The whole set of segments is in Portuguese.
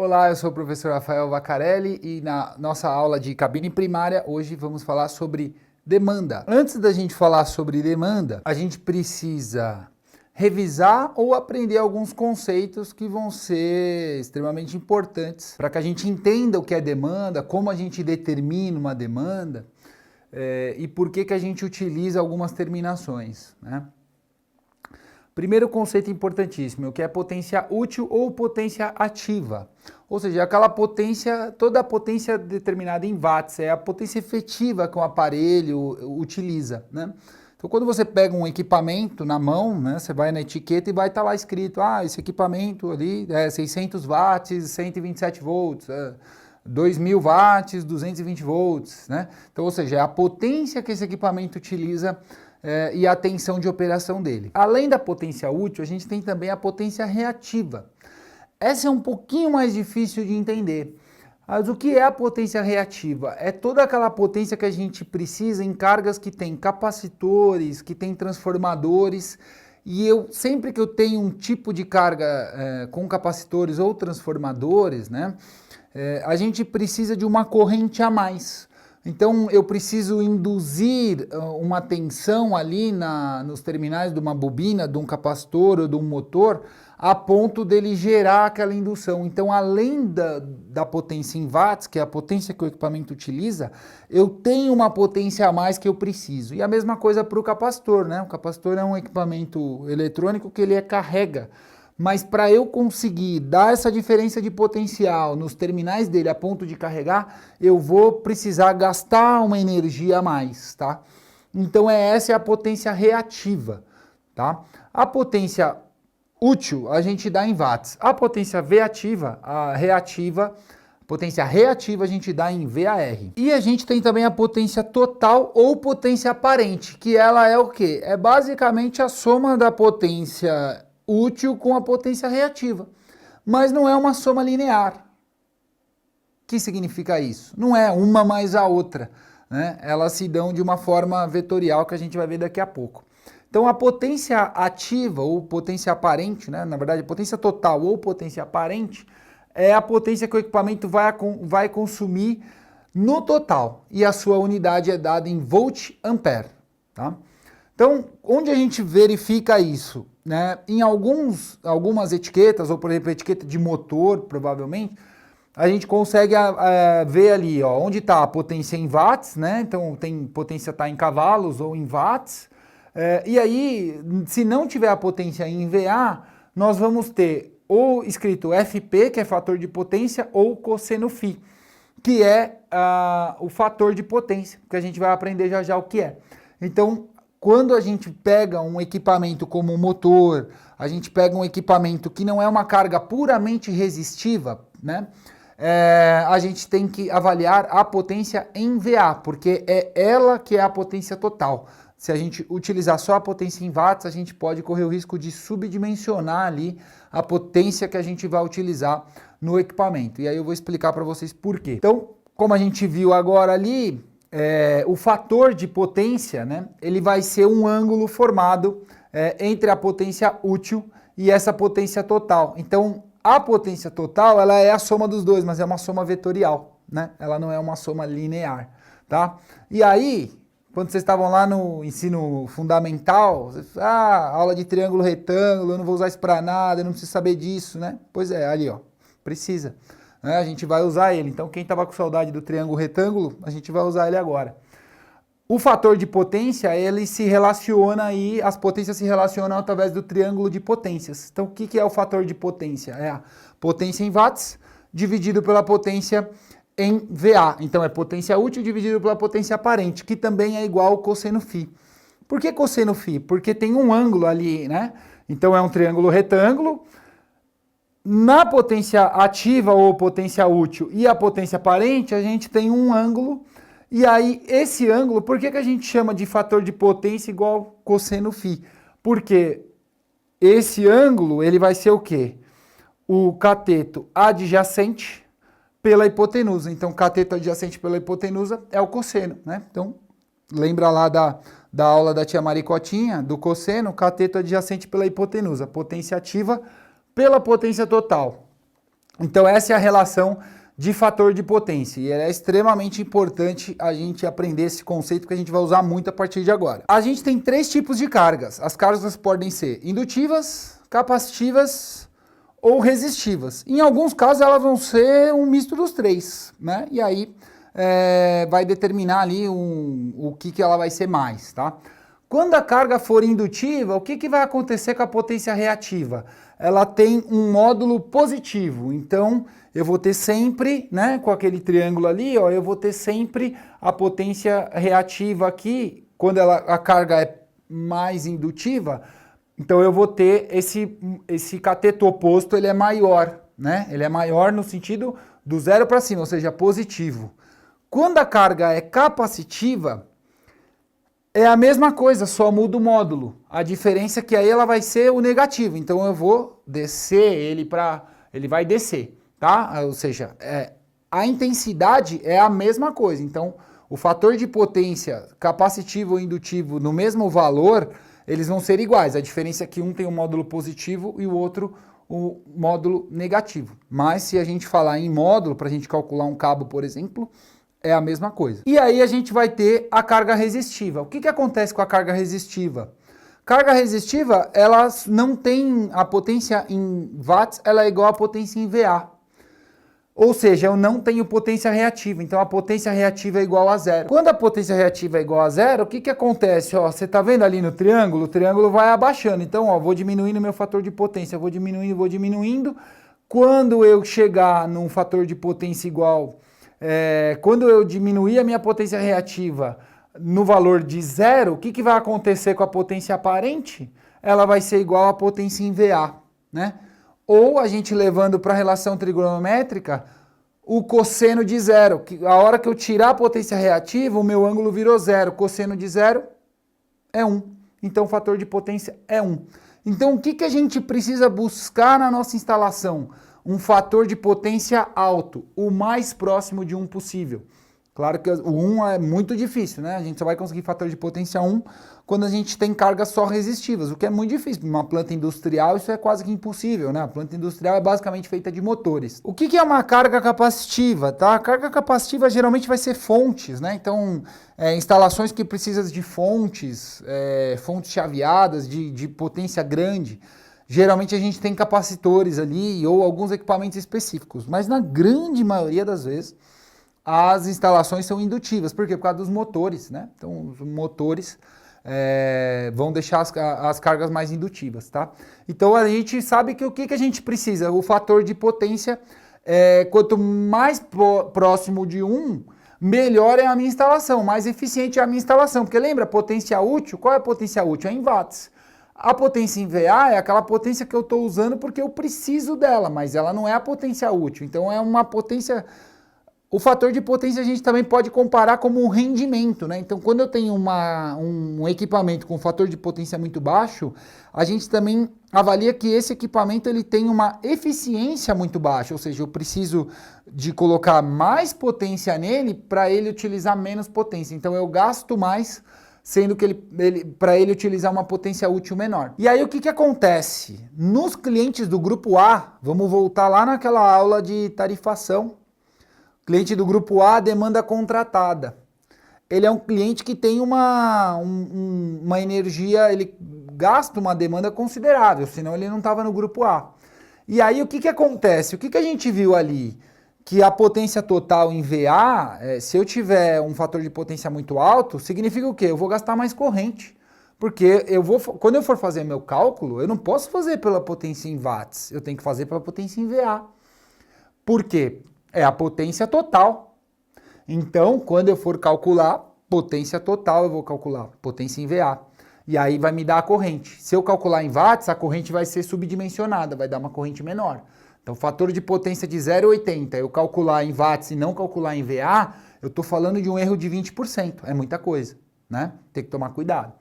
Olá, eu sou o professor Rafael Vaccarelli e na nossa aula de cabine primária hoje vamos falar sobre demanda. Antes da gente falar sobre demanda, a gente precisa revisar ou aprender alguns conceitos que vão ser extremamente importantes para que a gente entenda o que é demanda, como a gente determina uma demanda e por que a gente utiliza algumas terminações, né? Primeiro conceito importantíssimo, que é potência útil ou potência ativa. Ou seja, aquela potência, toda a potência determinada em watts, é a potência efetiva que o aparelho utiliza, né? Então, quando você pega um equipamento na mão, né, você vai na etiqueta e vai estar lá escrito, esse equipamento ali é 600 watts, 127 volts, 2000 watts, 220 volts, né? Então, ou seja, é a potência que esse equipamento utiliza e a tensão de operação dele. Além da potência útil, a gente tem também a potência reativa. Essa é um pouquinho mais difícil de entender. Mas o que é a potência reativa? É toda aquela potência que a gente precisa em cargas que tem capacitores, que tem transformadores, e sempre que eu tenho um tipo de carga com capacitores ou transformadores, né, a gente precisa de uma corrente a mais. Então eu preciso induzir uma tensão ali nos terminais de uma bobina, de um capacitor ou de um motor, a ponto dele gerar aquela indução. Então, além da potência em watts, que é a potência que o equipamento utiliza, eu tenho uma potência a mais que eu preciso. E a mesma coisa para o capacitor, né? O capacitor é um equipamento eletrônico que ele carrega. Mas para eu conseguir dar essa diferença de potencial nos terminais dele a ponto de carregar, eu vou precisar gastar uma energia a mais, tá? Então essa é a potência reativa, tá? A potência útil a gente dá em watts. A potência potência reativa a gente dá em VAR. E a gente tem também a potência total ou potência aparente, que ela é o quê? É basicamente a soma da potência útil com a potência reativa, mas não é uma soma linear. O que significa isso? Não é uma mais a outra, né? Elas se dão de uma forma vetorial que a gente vai ver daqui a pouco. Então a potência ativa ou potência aparente, né? Na verdade potência total ou potência aparente é a potência que o equipamento vai consumir no total e a sua unidade é dada em volt-ampere, tá? Então, onde a gente verifica isso? Né? Em algumas etiquetas, ou por exemplo, a etiqueta de motor, provavelmente, a gente consegue ver ali, ó, onde está a potência em watts, né? Então tem potência tá em cavalos ou em watts. E aí, se não tiver a potência em VA, nós vamos ter ou escrito FP, que é fator de potência, ou cosseno φ, que é o fator de potência, que a gente vai aprender já já o que é. Então, quando a gente pega um equipamento como um motor, a gente pega um equipamento que não é uma carga puramente resistiva, né? A gente tem que avaliar a potência em VA, porque é ela que é a potência total. Se a gente utilizar só a potência em watts, a gente pode correr o risco de subdimensionar ali a potência que a gente vai utilizar no equipamento. E aí eu vou explicar para vocês por quê. Então, como a gente viu agora ali, o fator de potência, né, ele vai ser um ângulo formado entre a potência útil e essa potência total. Então, a potência total ela é a soma dos dois, mas é uma soma vetorial, né? Ela não é uma soma linear, tá? E aí, quando vocês estavam lá no ensino fundamental, aula de triângulo retângulo, eu não vou usar isso para nada, eu não preciso saber disso, né? Pois é, ali ó, precisa. A gente vai usar ele. Então, quem estava com saudade do triângulo retângulo, a gente vai usar ele agora. O fator de potência, ele se relaciona aí, as potências se relacionam através do triângulo de potências. Então, o que é o fator de potência? É a potência em watts dividido pela potência em VA. Então, é potência útil dividido pela potência aparente, que também é igual ao cosseno φ. Por que cosseno φ? Porque tem um ângulo ali, né? Então, é um triângulo retângulo. Na potência ativa ou potência útil e a potência aparente, a gente tem um ângulo, e aí esse ângulo, por que a gente chama de fator de potência igual cosseno φ? Porque esse ângulo, ele vai ser o quê? O cateto adjacente pela hipotenusa. Então, cateto adjacente pela hipotenusa é o cosseno, né? Então, lembra lá da aula da tia Maricotinha, do cosseno, cateto adjacente pela hipotenusa, potência ativa pela potência total. Então essa é a relação de fator de potência, e é extremamente importante a gente aprender esse conceito que a gente vai usar muito a partir de agora. A gente tem 3 tipos de cargas. As cargas podem ser indutivas, capacitivas ou resistivas. Em alguns casos elas vão ser um misto dos 3, né? E aí vai determinar ali o que ela vai ser mais, tá? Quando a carga for indutiva, o que vai acontecer com a potência reativa? Ela tem um módulo positivo, então eu vou ter sempre, né, com aquele triângulo ali, ó, eu vou ter sempre a potência reativa aqui, quando a carga é mais indutiva, então eu vou ter esse cateto oposto, ele é maior, né? Ele é maior no sentido do 0 para cima, ou seja, positivo. Quando a carga é capacitiva, é a mesma coisa, só muda o módulo. A diferença é que aí ela vai ser o negativo. Então eu vou descer ele para... Ele vai descer, tá? Ou seja, a intensidade é a mesma coisa. Então o fator de potência capacitivo ou indutivo no mesmo valor, eles vão ser iguais. A diferença é que um tem um módulo positivo e o outro o módulo negativo. Mas se a gente falar em módulo, para a gente calcular um cabo, por exemplo, é a mesma coisa. E aí a gente vai ter a carga resistiva. O que acontece com a carga resistiva? Carga resistiva, ela não tem a potência em watts, ela é igual à potência em VA. Ou seja, eu não tenho potência reativa, então a potência reativa é igual a 0. Quando a potência reativa é igual a 0, o que acontece? Ó, você está vendo ali no triângulo? O triângulo vai abaixando. Então, ó, vou diminuindo meu fator de potência, vou diminuindo, vou diminuindo. Quando eu chegar num fator de potência igual... quando eu diminuir a minha potência reativa no valor de 0, o que vai acontecer com a potência aparente? Ela vai ser igual à potência em VA, né? Ou a gente levando para a relação trigonométrica, o cosseno de 0. Que a hora que eu tirar a potência reativa, o meu ângulo virou 0. Cosseno de 0 é 1. Então o fator de potência é 1. Então o que a gente precisa buscar na nossa instalação? Um fator de potência alto, o mais próximo de 1 possível. Claro que o 1 é muito difícil, né? A gente só vai conseguir fator de potência 1 quando a gente tem cargas só resistivas, o que é muito difícil. Numa planta industrial isso é quase que impossível, né? A planta industrial é basicamente feita de motores. O que é uma carga capacitiva, tá? A carga capacitiva geralmente vai ser fontes, né? Então, instalações que precisam de fontes, fontes chaveadas, de potência grande. Geralmente a gente tem capacitores ali ou alguns equipamentos específicos, mas na grande maioria das vezes as instalações são indutivas. Por quê? Por causa dos motores, né? Então os motores vão deixar as cargas mais indutivas, tá? Então a gente sabe que o que a gente precisa? O fator de potência, quanto mais próximo de 1, melhor é a minha instalação, mais eficiente é a minha instalação. Porque lembra, potência útil, qual é a potência útil? É em watts. A potência em VA é aquela potência que eu estou usando porque eu preciso dela, mas ela não é a potência útil. Então é uma potência... O fator de potência a gente também pode comparar como um rendimento, né? Então quando eu tenho um equipamento com fator de potência muito baixo, a gente também avalia que esse equipamento ele tem uma eficiência muito baixa, ou seja, eu preciso de colocar mais potência nele para ele utilizar menos potência. Então eu gasto mais, sendo que para ele utilizar uma potência útil menor. E aí o que acontece? Nos clientes do grupo A, vamos voltar lá naquela aula de tarifação, cliente do grupo A, demanda contratada. Ele é um cliente que tem uma energia, ele gasta uma demanda considerável, senão ele não estava no grupo A. E aí o que acontece? O que a gente viu ali? Que a potência total em VA, se eu tiver um fator de potência muito alto, significa o quê? Eu vou gastar mais corrente. Porque quando eu for fazer meu cálculo, eu não posso fazer pela potência em watts, eu tenho que fazer pela potência em VA. Por quê? É a potência total. Então, quando eu for calcular potência total, eu vou calcular potência em VA. E aí vai me dar a corrente. Se eu calcular em watts, a corrente vai ser subdimensionada, vai dar uma corrente menor. Então, fator de potência de 0,80, eu calcular em watts e não calcular em VA, eu estou falando de um erro de 20%. É muita coisa, né? Tem que tomar cuidado.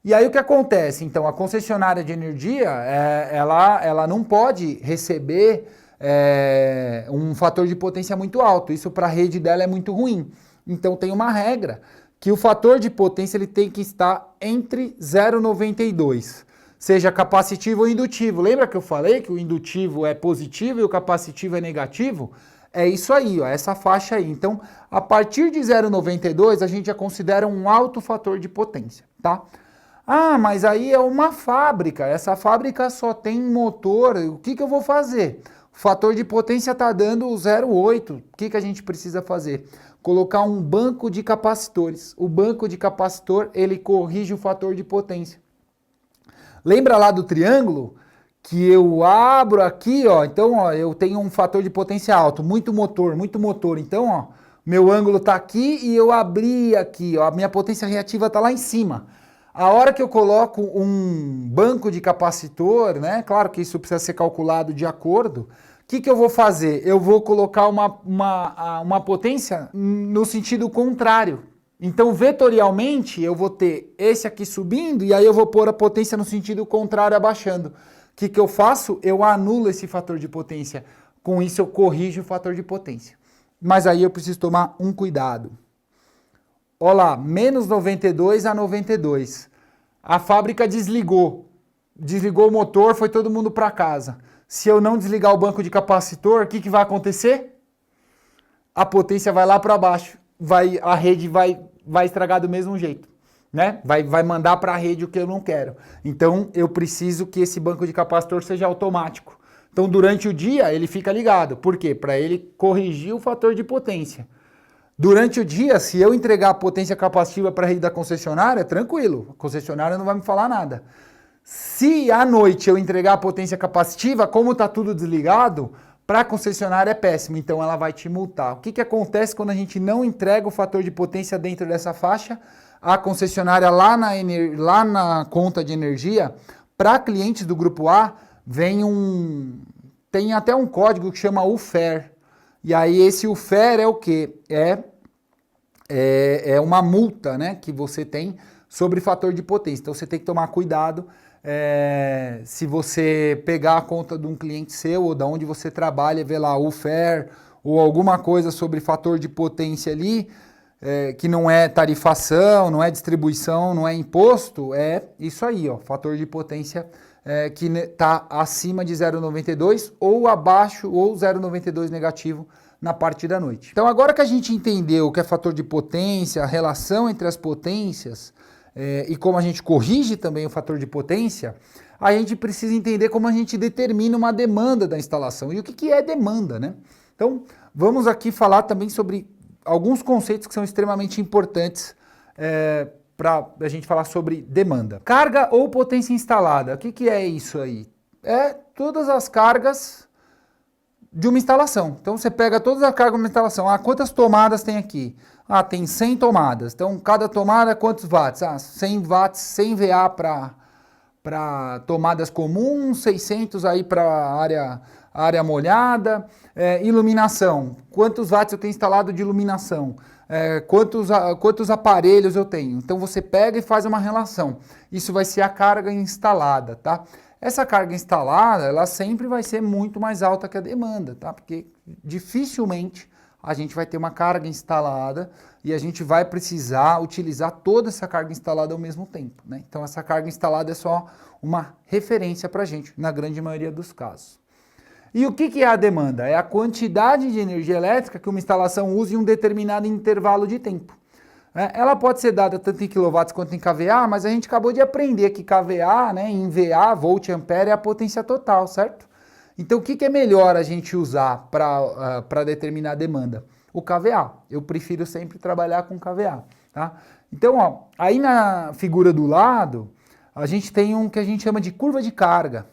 E aí o que acontece? Então, a concessionária de energia, ela não pode receber um fator de potência muito alto. Isso para a rede dela é muito ruim. Então tem uma regra que o fator de potência ele tem que estar entre 0,92. seja capacitivo ou indutivo. Lembra que eu falei que o indutivo é positivo e o capacitivo é negativo? É isso aí, ó, essa faixa aí. Então, a partir de 0,92, a gente já considera um alto fator de potência, tá? Ah, mas aí é uma fábrica, essa fábrica só tem motor, o que eu vou fazer? O fator de potência está dando 0,8, o que a gente precisa fazer? Colocar um banco de capacitores. O banco de capacitor, ele corrige o fator de potência. Lembra lá do triângulo? Que eu abro aqui, ó, então, ó, eu tenho um fator de potência alto, muito motor, então, ó, meu ângulo tá aqui e eu abri aqui, ó, a minha potência reativa tá lá em cima. A hora que eu coloco um banco de capacitor, né, claro que isso precisa ser calculado de acordo, o que eu vou fazer? Eu vou colocar uma potência no sentido contrário. Então, vetorialmente, eu vou ter esse aqui subindo e aí eu vou pôr a potência no sentido contrário abaixando. O que eu faço? Eu anulo esse fator de potência. Com isso, eu corrijo o fator de potência. Mas aí eu preciso tomar um cuidado. Olha lá, menos 92 a 92. A fábrica desligou. Desligou o motor, foi todo mundo para casa. Se eu não desligar o banco de capacitor, o que vai acontecer? A potência vai lá para baixo. A rede vai estragar do mesmo jeito. Né? Vai mandar para a rede o que eu não quero. Então, eu preciso que esse banco de capacitor seja automático. Então, durante o dia, ele fica ligado. Por quê? Para ele corrigir o fator de potência. Durante o dia, se eu entregar a potência capacitiva para a rede da concessionária, tranquilo. A concessionária não vai me falar nada. Se à noite eu entregar a potência capacitiva, como está tudo desligado, para a concessionária é péssimo. Então, ela vai te multar. O que acontece quando a gente não entrega o fator de potência dentro dessa faixa? A concessionária lá na conta de energia, para clientes do grupo A, tem até um código que chama UFER. E aí esse UFER é o quê? É uma multa, né, que você tem sobre fator de potência. Então você tem que tomar cuidado se você pegar a conta de um cliente seu ou de onde você trabalha, ver lá UFER ou alguma coisa sobre fator de potência ali, que não é tarifação, não é distribuição, não é imposto, é isso aí, ó, fator de potência que está acima de 0,92 ou abaixo ou 0,92 negativo na parte da noite. Então agora que a gente entendeu o que é fator de potência, a relação entre as potências e como a gente corrige também o fator de potência, a gente precisa entender como a gente determina uma demanda da instalação e o que é demanda, né? Então vamos aqui falar também sobre alguns conceitos que são extremamente importantes para a gente falar sobre demanda. Carga ou potência instalada, o que é isso aí? É todas as cargas de uma instalação. Então você pega todas as cargas de uma instalação. Ah, quantas tomadas tem aqui? Ah, tem 100 tomadas. Então cada tomada quantos watts? Ah, 100 watts, 100 VA para tomadas comuns, 600 aí para área molhada. Iluminação, quantos watts eu tenho instalado de iluminação? Quantos aparelhos eu tenho? Então você pega e faz uma relação. Isso vai ser a carga instalada, tá? Essa carga instalada, ela sempre vai ser muito mais alta que a demanda, tá? Porque dificilmente a gente vai ter uma carga instalada e a gente vai precisar utilizar toda essa carga instalada ao mesmo tempo, né? Então essa carga instalada é só uma referência para a gente, na grande maioria dos casos. E o que é a demanda? É a quantidade de energia elétrica que uma instalação usa em um determinado intervalo de tempo. Ela pode ser dada tanto em kW quanto em kVA, mas a gente acabou de aprender que kVA, né, em VA, volt ampere, é a potência total, certo? Então o que é melhor a gente usar para determinar a demanda? O kVA. Eu prefiro sempre trabalhar com kVA, tá? Então, ó, aí na figura do lado, a gente tem um que a gente chama de curva de carga.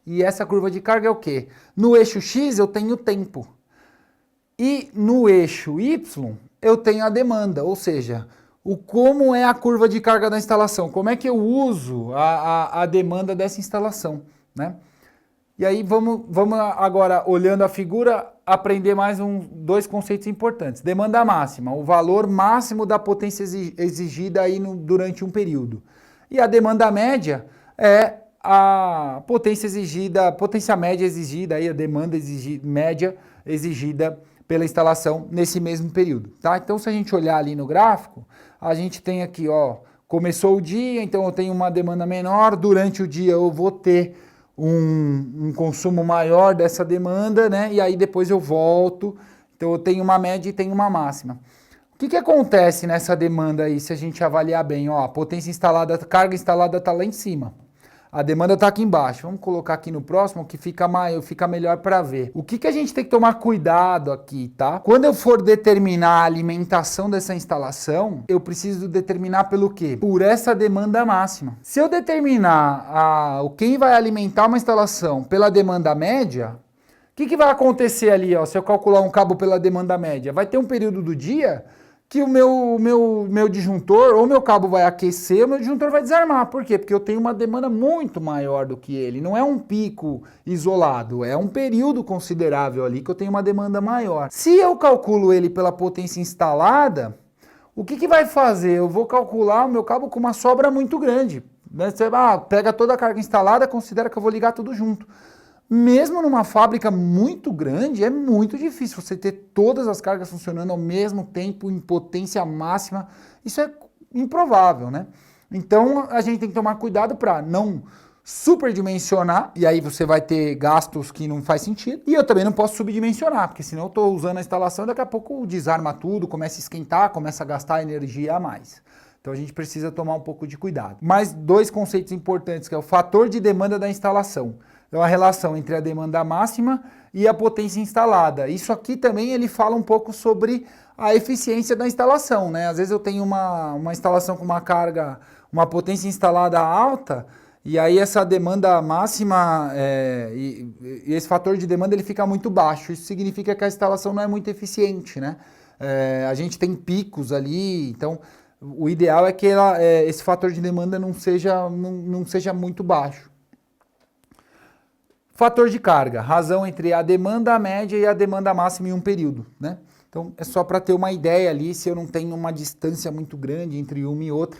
E essa curva de carga é o quê? No eixo X eu tenho o tempo. E no eixo Y eu tenho a demanda, ou seja, como é a curva de carga da instalação, como é que eu uso a demanda dessa instalação, né? E aí vamos agora, olhando a figura, aprender mais dois conceitos importantes. Demanda máxima, o valor máximo da potência exigida aí durante um período. E a demanda média é a potência exigida, potência média exigida, aí a demanda média exigida pela instalação nesse mesmo período, tá? Então, se a gente olhar ali no gráfico, a gente tem aqui, ó, Começou o dia, então eu tenho uma demanda menor, durante o dia eu vou ter um consumo maior dessa demanda, né? E aí depois eu volto, então eu tenho uma média e tenho uma máxima. O que acontece nessa demanda aí, se a gente avaliar bem? Ó, a potência instalada, a carga instalada está lá em cima. A demanda está aqui embaixo. Vamos colocar aqui no próximo que fica melhor para ver. O que a gente tem que tomar cuidado aqui, tá? Quando eu for determinar a alimentação dessa instalação, eu preciso determinar pelo quê? Por essa demanda máxima. Se eu determinar quem vai alimentar uma instalação pela demanda média, o que vai acontecer ali, ó, se eu calcular um cabo pela demanda média? Vai ter um período do dia que o meu disjuntor, ou meu cabo vai aquecer, ou meu disjuntor vai desarmar. Por quê? Porque eu tenho uma demanda muito maior do que ele. Não é um pico isolado, é um período considerável ali que eu tenho uma demanda maior. Se eu calculo ele pela potência instalada, o que vai fazer? Eu vou calcular o meu cabo com uma sobra muito grande. Você pega toda a carga instalada, considera que eu vou ligar tudo junto. Mesmo numa fábrica muito grande, é muito difícil você ter todas as cargas funcionando ao mesmo tempo, em potência máxima. Isso é improvável, né? Então, a gente tem que tomar cuidado para não superdimensionar, e aí você vai ter gastos que não faz sentido. E eu também não posso subdimensionar, porque senão eu estou usando a instalação e daqui a pouco desarma tudo, começa a esquentar, começa a gastar energia a mais. Então a gente precisa tomar um pouco de cuidado. Mais dois conceitos importantes, que é o fator de demanda da instalação. Então a relação entre a demanda máxima e a potência instalada. Isso aqui também ele fala um pouco sobre a eficiência da instalação, né? Às vezes eu tenho uma instalação com uma carga, uma potência instalada alta, e aí essa demanda máxima e esse fator de demanda ele fica muito baixo. Isso significa que a instalação não é muito eficiente, né? A gente tem picos ali, então o ideal é que esse fator de demanda não seja muito baixo. Fator de carga, razão entre a demanda média e a demanda máxima em um período, né? Então é só para ter uma ideia ali, se eu não tenho uma distância muito grande entre uma e outra,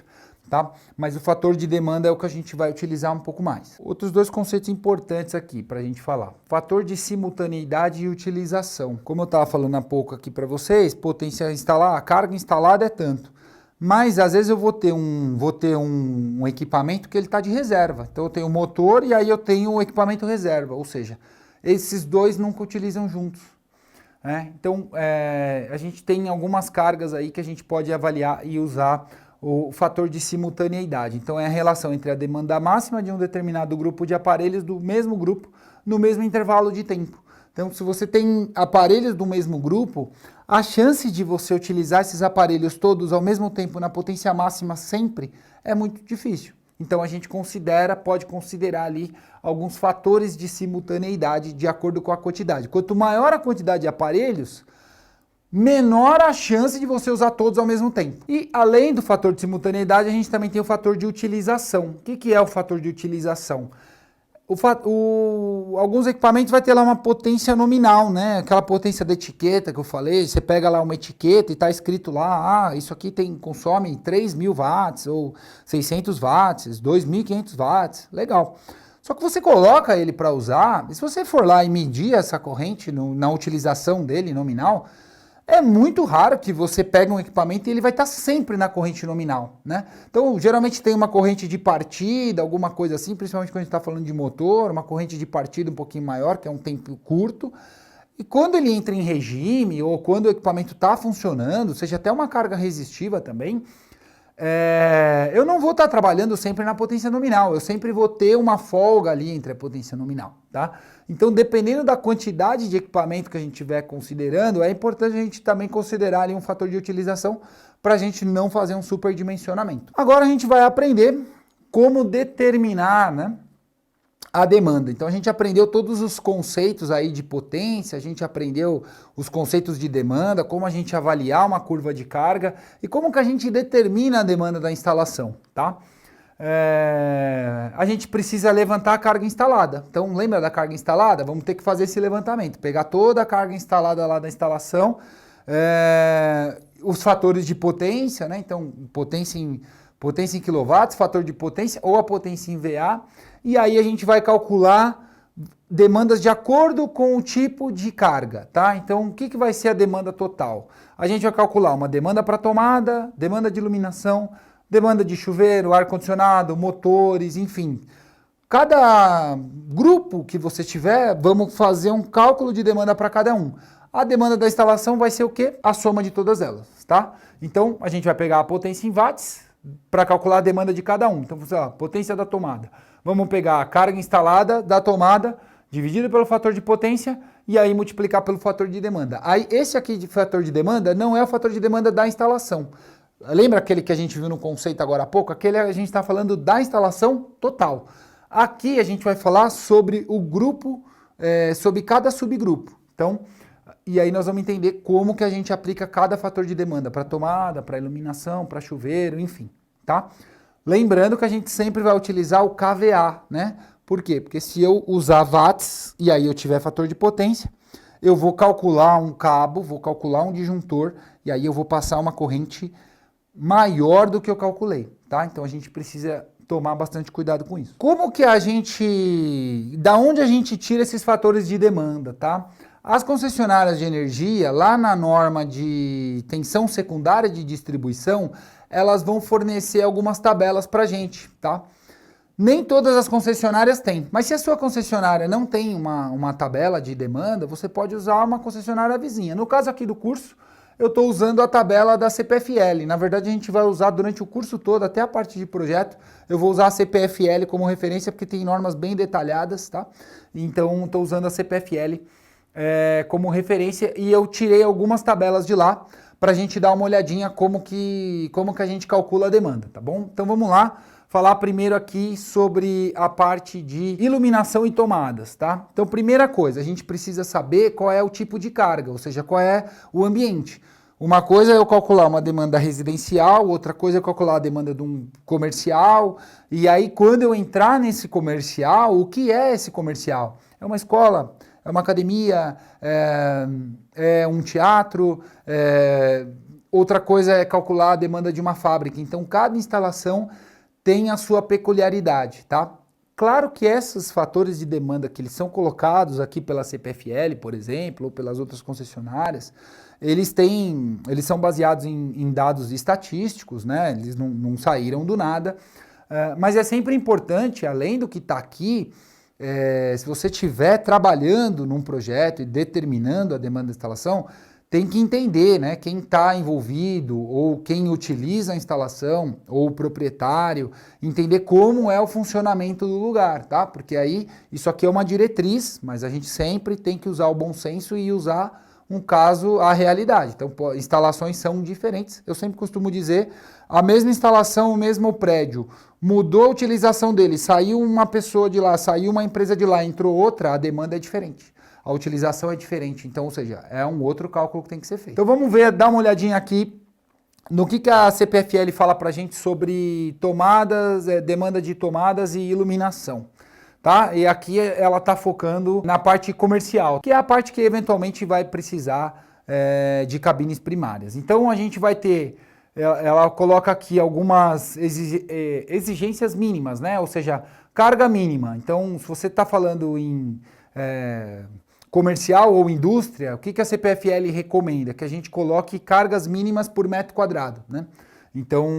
tá? Mas o fator de demanda é o que a gente vai utilizar um pouco mais. Outros dois conceitos importantes aqui para a gente falar. Fator de simultaneidade e utilização. Como eu estava falando há pouco aqui para vocês, potência instalada, a carga instalada é tanto. Mas às vezes eu vou ter um equipamento que ele está de reserva. Então eu tenho o motor e aí eu tenho o equipamento reserva. Ou seja, esses dois nunca utilizam juntos. Né? Então a gente tem algumas cargas aí que a gente pode avaliar e usar o fator de simultaneidade. Então é a relação entre a demanda máxima de um determinado grupo de aparelhos do mesmo grupo no mesmo intervalo de tempo. Então, se você tem aparelhos do mesmo grupo, a chance de você utilizar esses aparelhos todos ao mesmo tempo na potência máxima sempre é muito difícil. Então, a gente pode considerar ali alguns fatores de simultaneidade de acordo com a quantidade. Quanto maior a quantidade de aparelhos, menor a chance de você usar todos ao mesmo tempo. E além do fator de simultaneidade, a gente também tem o fator de utilização. O que é o fator de utilização? Alguns equipamentos vai ter lá uma potência nominal, né? Aquela potência da etiqueta que eu falei, você pega lá uma etiqueta e está escrito lá, isso aqui consome 3.000 watts ou 600 watts, 2.500 watts, legal. Só que você coloca ele para usar, e se você for lá e medir essa corrente na utilização dele nominal, é muito raro que você pegue um equipamento e ele vai estar sempre na corrente nominal, né? Então, geralmente tem uma corrente de partida, alguma coisa assim, principalmente quando a gente está falando de motor, uma corrente de partida um pouquinho maior, que é um tempo curto. E quando ele entra em regime, ou quando o equipamento está funcionando, seja até uma carga resistiva também, eu não vou estar trabalhando sempre na potência nominal, eu sempre vou ter uma folga ali entre a potência nominal, tá? Então, dependendo da quantidade de equipamento que a gente estiver considerando, é importante a gente também considerar ali um fator de utilização para a gente não fazer um superdimensionamento. Agora a gente vai aprender como determinar, né, a demanda. Então a gente aprendeu todos os conceitos aí de potência, a gente aprendeu os conceitos de demanda, como a gente avaliar uma curva de carga e como que a gente determina a demanda da instalação, tá? A gente precisa levantar a carga instalada. Então lembra da carga instalada? Vamos ter que fazer esse levantamento, pegar toda a carga instalada lá da instalação, os fatores de potência, né? Então potência em quilowatts, fator de potência ou a potência em VA, e aí a gente vai calcular demandas de acordo com o tipo de carga, tá? Então, o que vai ser a demanda total? A gente vai calcular uma demanda para tomada, demanda de iluminação, demanda de chuveiro, ar-condicionado, motores, enfim. Cada grupo que você tiver, vamos fazer um cálculo de demanda para cada um. A demanda da instalação vai ser o quê? A soma de todas elas, tá? Então, a gente vai pegar a potência em watts para calcular a demanda de cada um. Então, potência da tomada. Vamos pegar a carga instalada da tomada, dividido pelo fator de potência, e aí multiplicar pelo fator de demanda. Aí, esse aqui de fator de demanda não é o fator de demanda da instalação. Lembra aquele que a gente viu no conceito agora há pouco? Aquele a gente está falando da instalação total. Aqui a gente vai falar sobre o grupo, sobre cada subgrupo. Então, e aí nós vamos entender como que a gente aplica cada fator de demanda para tomada, para iluminação, para chuveiro, enfim, tá? Lembrando que a gente sempre vai utilizar o kVA, né? Por quê? Porque se eu usar watts e aí eu tiver fator de potência, eu vou calcular um cabo, vou calcular um disjuntor e aí eu vou passar uma corrente maior do que eu calculei, tá? Então a gente precisa tomar bastante cuidado com isso. Como que da onde a gente tira esses fatores de demanda, tá? As concessionárias de energia, lá na norma de tensão secundária de distribuição, elas vão fornecer algumas tabelas pra gente, tá? Nem todas as concessionárias têm, mas se a sua concessionária não tem uma tabela de demanda, você pode usar uma concessionária vizinha. No caso aqui do curso, eu estou usando a tabela da CPFL. Na verdade, a gente vai usar durante o curso todo, até a parte de projeto, eu vou usar a CPFL como referência, porque tem normas bem detalhadas, tá? Então, estou usando a CPFL como referência e eu tirei algumas tabelas de lá para a gente dar uma olhadinha como que a gente calcula a demanda, tá bom? Então, vamos lá. Falar primeiro aqui sobre a parte de iluminação e tomadas, tá? Então, primeira coisa, a gente precisa saber qual é o tipo de carga, ou seja, qual é o ambiente. Uma coisa é eu calcular uma demanda residencial, outra coisa é eu calcular a demanda de um comercial, e aí quando eu entrar nesse comercial, o que é esse comercial? É uma escola, é uma academia, é um teatro, outra coisa é calcular a demanda de uma fábrica. Então, cada instalação tem a sua peculiaridade, tá? Claro que esses fatores de demanda que eles são colocados aqui pela CPFL, por exemplo, ou pelas outras concessionárias, eles são baseados em dados estatísticos, né? Eles não saíram do nada, mas é sempre importante, além do que está aqui, se você estiver trabalhando num projeto e determinando a demanda da instalação, tem que entender, né, quem está envolvido ou quem utiliza a instalação ou o proprietário, entender como é o funcionamento do lugar, tá? Porque aí isso aqui é uma diretriz, mas a gente sempre tem que usar o bom senso e usar um caso à realidade. Então, instalações são diferentes. Eu sempre costumo dizer, a mesma instalação, o mesmo prédio, mudou a utilização dele, saiu uma pessoa de lá, saiu uma empresa de lá, entrou outra, a demanda é diferente. A utilização é diferente, então, ou seja, é um outro cálculo que tem que ser feito. Então vamos ver, dar uma olhadinha aqui no que a CPFL fala pra gente sobre tomadas, demanda de tomadas e iluminação, tá? E aqui ela está focando na parte comercial, que é a parte que eventualmente vai precisar de cabines primárias. Então a gente vai ter, ela coloca aqui algumas exigências mínimas, né? Ou seja, carga mínima. Então, se você está falando em comercial ou indústria, o que a CPFL recomenda? Que a gente coloque cargas mínimas por metro quadrado, né? Então,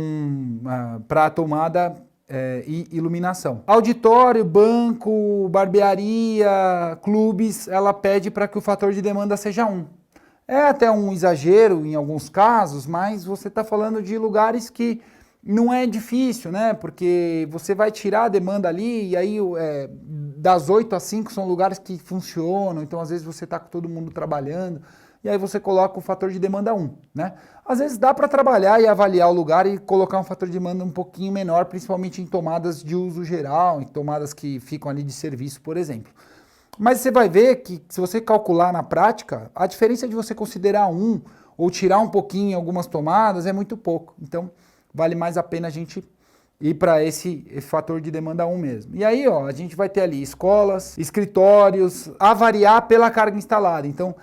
para a tomada e iluminação. Auditório, banco, barbearia, clubes, ela pede para que o fator de demanda seja 1. É até um exagero em alguns casos, mas você está falando de lugares que não é difícil, né? Porque você vai tirar a demanda ali e aí das 8 às 5 são lugares que funcionam, então às vezes você está com todo mundo trabalhando e aí você coloca o fator de demanda 1, né? Às vezes dá para trabalhar e avaliar o lugar e colocar um fator de demanda um pouquinho menor, principalmente em tomadas de uso geral, em tomadas que ficam ali de serviço, por exemplo. Mas você vai ver que se você calcular na prática, a diferença de você considerar 1 ou tirar um pouquinho em algumas tomadas é muito pouco. Então, vale mais a pena a gente ir para esse fator de demanda 1 mesmo. E aí, ó, a gente vai ter ali escolas, escritórios, a variar pela carga instalada. Então,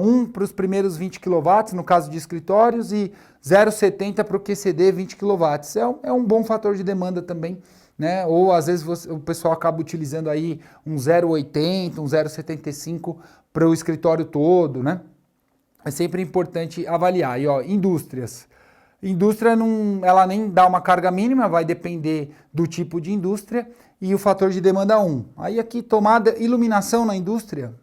1 para os primeiros 20 kW, no caso de escritórios, e 0,70 para o QCD 20 kW. É um bom fator de demanda também, né? Ou às vezes o pessoal acaba utilizando aí um 0,80, um 0,75 para o escritório todo, né? É sempre importante avaliar. E ó, indústrias. Indústria não, ela nem dá uma carga mínima, vai depender do tipo de indústria e o fator de demanda 1. Aí aqui tomada, iluminação na indústria,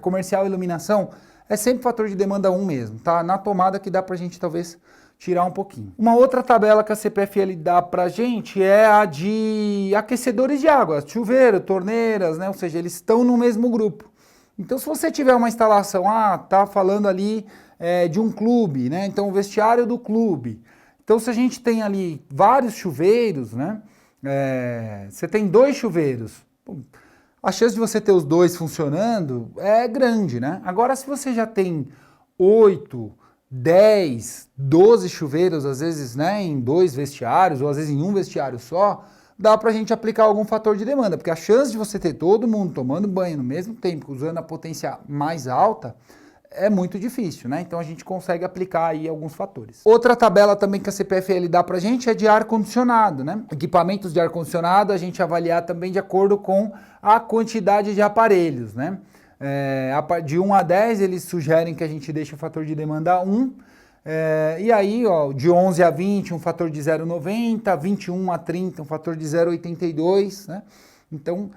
comercial e iluminação, é sempre fator de demanda 1 mesmo, tá? Na tomada que dá pra gente talvez tirar um pouquinho. Uma outra tabela que a CPFL dá pra gente é a de aquecedores de água, chuveiro, torneiras, né? Ou seja, eles estão no mesmo grupo. Então se você tiver uma instalação, tá falando ali de um clube, né? Então o vestiário do clube. Então se a gente tem ali vários chuveiros, né? Você tem 2 chuveiros, a chance de você ter os 2 funcionando é grande, né? Agora se você já tem 8, 10, 12 chuveiros, às vezes, né, em 2 vestiários, ou às vezes em um vestiário só, dá pra gente aplicar algum fator de demanda, porque a chance de você ter todo mundo tomando banho no mesmo tempo, usando a potência mais alta, é muito difícil, né? Então a gente consegue aplicar aí alguns fatores. Outra tabela também que a CPFL dá pra gente é de ar-condicionado, né? Equipamentos de ar-condicionado a gente avaliar também de acordo com a quantidade de aparelhos, né? De 1 a 10 eles sugerem que a gente deixe o fator de demanda 1, e aí ó, de 11 a 20 um fator de 0,90, 21 a 30 um fator de 0,82, né? Então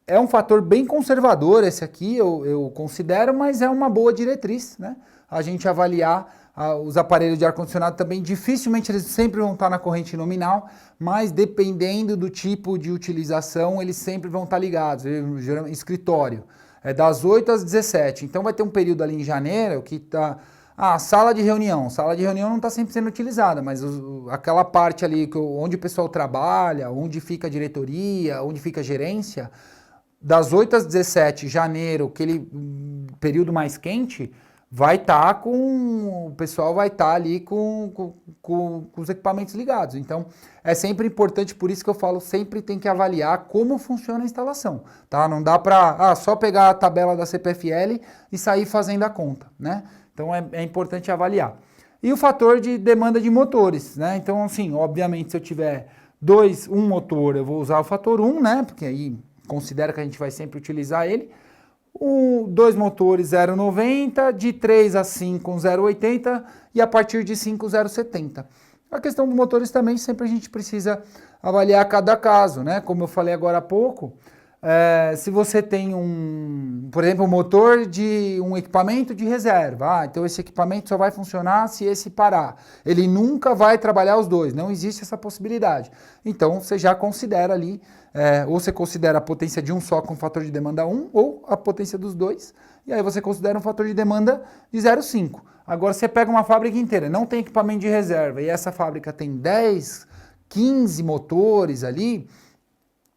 é um fator bem conservador esse aqui, eu considero, mas é uma boa diretriz, né? A gente avaliar os aparelhos de ar-condicionado também, dificilmente eles sempre vão estar na corrente nominal, mas dependendo do tipo de utilização, eles sempre vão estar ligados, escritório. Das 8 às 17, então vai ter um período ali em janeiro que tá... sala de reunião não está sempre sendo utilizada, mas aquela parte ali onde o pessoal trabalha, onde fica a diretoria, onde fica a gerência, das 8 às 17, janeiro, aquele período mais quente, o pessoal vai estar ali com os equipamentos ligados. Então, é sempre importante, por isso que eu falo, sempre tem que avaliar como funciona a instalação, tá? Não dá para só pegar a tabela da CPFL e sair fazendo a conta, né? Então, é importante avaliar. E o fator de demanda de motores, né? Então, assim, obviamente, se eu tiver um motor, eu vou usar o fator 1, né? Porque aí considera que a gente vai sempre utilizar ele. 2 motores 0,90, de 3 a 5 0,80 e a partir de 5 0,70. A questão dos motores também sempre a gente precisa avaliar cada caso, né? Como eu falei agora há pouco, se você tem por exemplo, um motor de um equipamento de reserva, então esse equipamento só vai funcionar se esse parar. Ele nunca vai trabalhar os 2, não existe essa possibilidade. Então você já considera ali, ou você considera a potência de um só com fator de demanda 1, ou a potência dos 2, e aí você considera um fator de demanda de 0,5. Agora você pega uma fábrica inteira, não tem equipamento de reserva, e essa fábrica tem 10, 15 motores ali,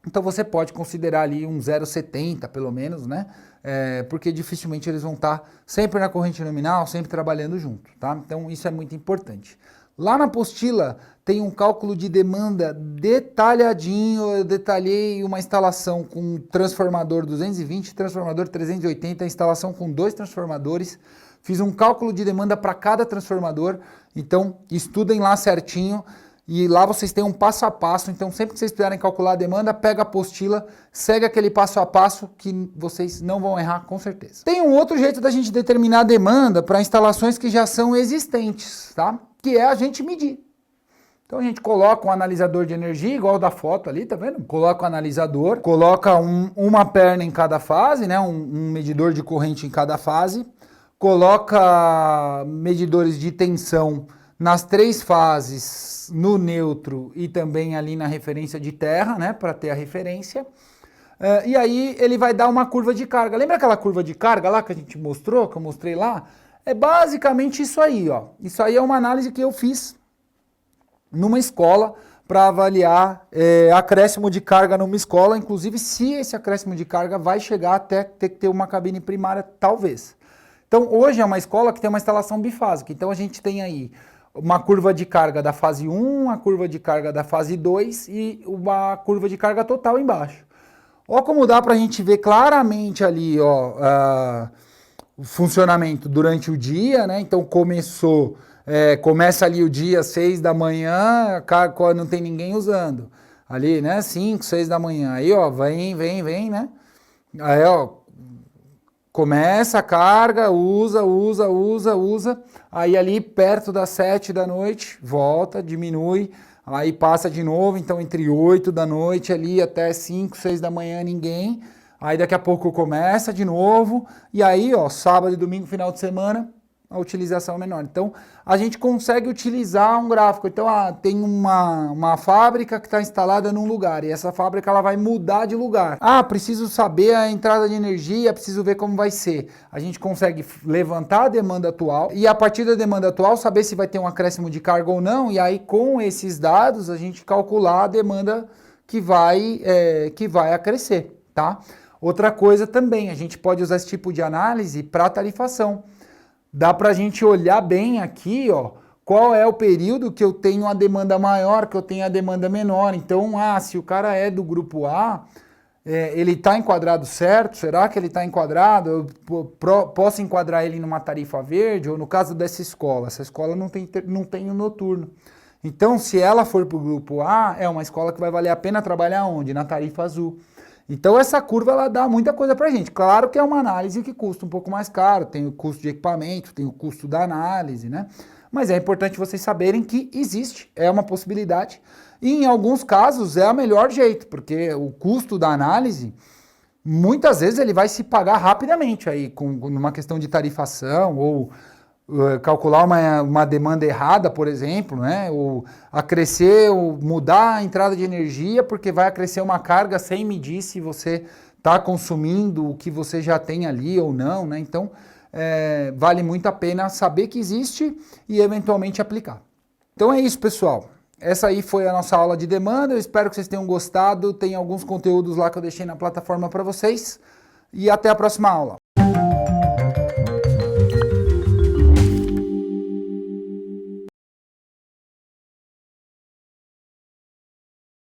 então você pode considerar ali um 0,70 pelo menos, né? Porque dificilmente eles vão estar sempre na corrente nominal, sempre trabalhando junto, tá? Então isso é muito importante. Lá na apostila tem um cálculo de demanda detalhadinho, eu detalhei uma instalação com transformador 220, transformador 380, instalação com 2 transformadores, fiz um cálculo de demanda para cada transformador, então estudem lá certinho. E lá vocês têm um passo a passo, então sempre que vocês precisarem calcular a demanda, pega a apostila, segue aquele passo a passo que vocês não vão errar com certeza. Tem um outro jeito da gente determinar a demanda para instalações que já são existentes, tá? Que é a gente medir. Então a gente coloca um analisador de energia, igual da foto ali, tá vendo? Coloca o analisador, coloca uma perna em cada fase, né? Um medidor de corrente em cada fase, coloca medidores de tensão nas 3 fases, no neutro e também ali na referência de terra, né, para ter a referência. E aí ele vai dar uma curva de carga. Lembra aquela curva de carga lá que a gente mostrou, que eu mostrei lá? É basicamente isso aí, ó. Isso aí é uma análise que eu fiz numa escola para avaliar acréscimo de carga numa escola, inclusive se esse acréscimo de carga vai chegar até ter que ter uma cabine primária, talvez. Então hoje é uma escola que tem uma instalação bifásica, então a gente tem aí uma curva de carga da fase 1, a curva de carga da fase 2 e uma curva de carga total embaixo. Ó como dá para a gente ver claramente ali, ó, o funcionamento durante o dia, né? Então começa ali o dia 6 da manhã, não tem ninguém usando. Ali, né? 5, 6 da manhã. Aí, ó, vem, né? Aí, ó, Começa a carga, usa, aí ali perto das 7 da noite, volta, diminui, aí passa de novo, então entre 8 da noite ali até 5, 6 da manhã ninguém, aí daqui a pouco começa de novo, e aí ó, sábado e domingo, final de semana, a utilização é menor. Então, a gente consegue utilizar um gráfico. Então, tem uma fábrica que está instalada num lugar e essa fábrica ela vai mudar de lugar. Preciso saber a entrada de energia, preciso ver como vai ser. A gente consegue levantar a demanda atual e a partir da demanda atual saber se vai ter um acréscimo de carga ou não e aí com esses dados a gente calcular a demanda que vai acrescer, tá? Outra coisa também, a gente pode usar esse tipo de análise para tarifação. Dá para a gente olhar bem aqui, ó, qual é o período que eu tenho a demanda maior, que eu tenho a demanda menor. Então, se o cara é do grupo A, ele está enquadrado certo? Será que ele está enquadrado? Eu posso enquadrar ele numa tarifa verde? Ou no caso dessa escola, essa escola não tem o noturno. Então, se ela for para o grupo A, é uma escola que vai valer a pena trabalhar onde? Na tarifa azul. Então essa curva ela dá muita coisa pra gente. Claro que é uma análise que custa um pouco mais caro, tem o custo de equipamento, tem o custo da análise, né? Mas é importante vocês saberem que existe, é uma possibilidade. E em alguns casos é o melhor jeito, porque o custo da análise, muitas vezes ele vai se pagar rapidamente aí, numa questão de tarifação ou calcular uma demanda errada, por exemplo, né? Ou acrescer, ou mudar a entrada de energia, porque vai acrescer uma carga sem medir se você está consumindo o que você já tem ali ou não, né? Então, vale muito a pena saber que existe e eventualmente aplicar. Então é isso, pessoal. Essa aí foi a nossa aula de demanda. Eu espero que vocês tenham gostado. Tem alguns conteúdos lá que eu deixei na plataforma para vocês. E até a próxima aula.